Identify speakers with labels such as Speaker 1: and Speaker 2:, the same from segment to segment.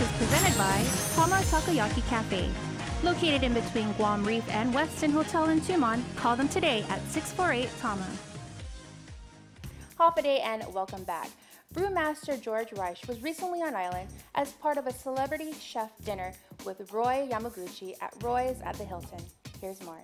Speaker 1: is presented by Tama Takoyaki Cafe. Located in between Guam Reef and Westin Hotel in Tumon, call them today at 648-TAMA. Half a day and welcome back. Brewmaster George Reisch was recently on island as part of a celebrity chef dinner with Roy Yamaguchi at Roy's at the Hilton. Here's more.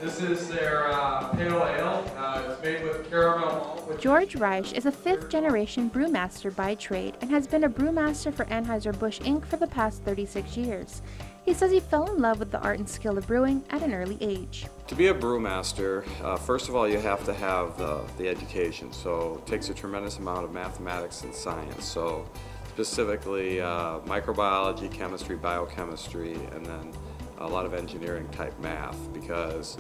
Speaker 2: This is their pale ale. It's made with caramel malt.
Speaker 1: George Reisch is a fifth-generation brewmaster by trade and has been a brewmaster for Anheuser Busch Inc. for the past 36 years. He says he fell in love with the art and skill of brewing at an early age.
Speaker 3: To be a brewmaster, first of all, you have to have the education. So it takes a tremendous amount of mathematics and science. So specifically microbiology, chemistry, biochemistry, and then a lot of engineering type math, because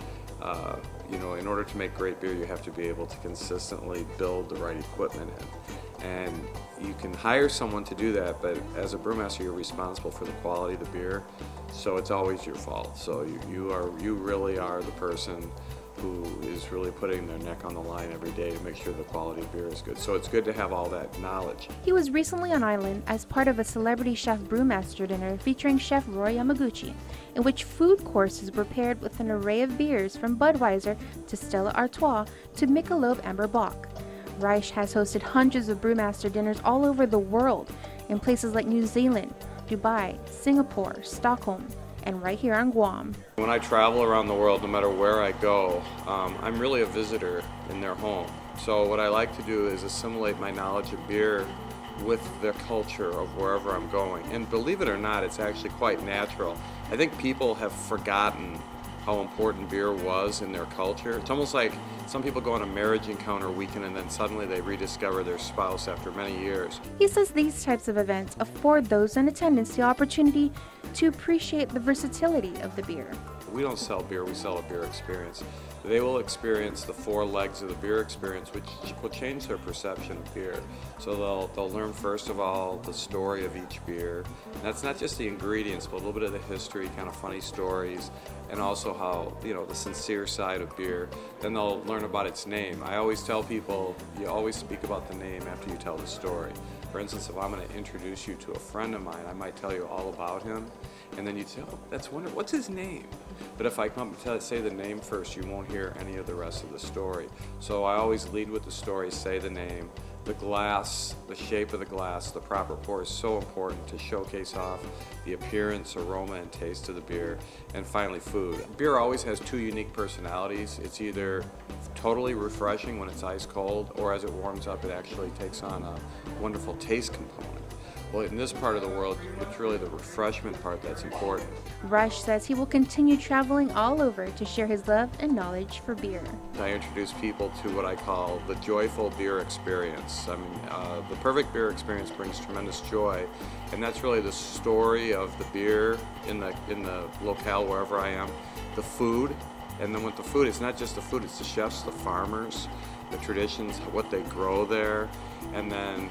Speaker 3: you know, in order to make great beer, you have to be able to consistently build the right equipment in. And you can hire someone to do that, but as a brewmaster, you're responsible for the quality of the beer, so it's always your fault. So you really are the person who is really putting their neck on the line every day to make sure the quality of beer is good. So it's good to have all that knowledge.
Speaker 1: He was recently on island as part of a celebrity chef brewmaster dinner featuring Chef Roy Yamaguchi, in which food courses were paired with an array of beers from Budweiser to Stella Artois to Michelob Amber Bock. Reisch has hosted hundreds of brewmaster dinners all over the world, in places like New Zealand, Dubai, Singapore, Stockholm, and right here on Guam.
Speaker 3: When I travel around the world, no matter where I go, I'm really a visitor in their home. So what I like to do is assimilate my knowledge of beer with the culture of wherever I'm going. And believe it or not, it's actually quite natural. I think people have forgotten how important beer was in their culture. It's almost like some people go on a marriage encounter weekend and then suddenly they rediscover their spouse after many years.
Speaker 1: He says these types of events afford those in attendance the opportunity to appreciate the versatility of the beer.
Speaker 3: We don't sell beer, we sell a beer experience. They will experience the four legs of the beer experience, which will change their perception of beer. So they'll learn, first of all, the story of each beer. And that's not just the ingredients, but a little bit of the history, kind of funny stories, and also how, you know, the sincere side of beer. Then they'll learn about its name. I always tell people, you always speak about the name after you tell the story. For instance, if I'm going to introduce you to a friend of mine, I might tell you all about him, and then you'd say, oh, that's wonderful, what's his name? But if I come to say the name first, you won't hear any of the rest of the story. So I always lead with the story, say the name. The glass, the shape of the glass, the proper pour is so important to showcase off the appearance, aroma, and taste of the beer. And finally, food. Beer always has two unique personalities. It's either totally refreshing when it's ice cold, or as it warms up, it actually takes on a wonderful taste component. Well, in this part of the world, it's really the refreshment part that's important.
Speaker 1: Reisch says he will continue traveling all over to share his love and knowledge for beer.
Speaker 3: I introduce people to what I call the joyful beer experience. I mean, the perfect beer experience brings tremendous joy, and that's really the story of the beer in the locale wherever I am, the food, and then with the food, it's not just the food, it's the chefs, the farmers, the traditions, what they grow there, and then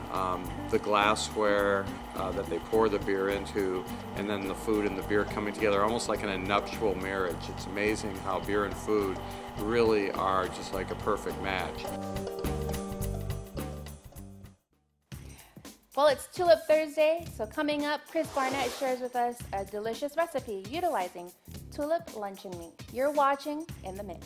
Speaker 3: the glassware that they pour the beer into, and then the food and the beer coming together, almost like in a nuptial marriage. It's amazing how beer and food really are just like a perfect match.
Speaker 1: Well, it's Tulip Thursday, so coming up, Chris Barnett shares with us a delicious recipe utilizing tulip luncheon meat. You're watching In the Mix.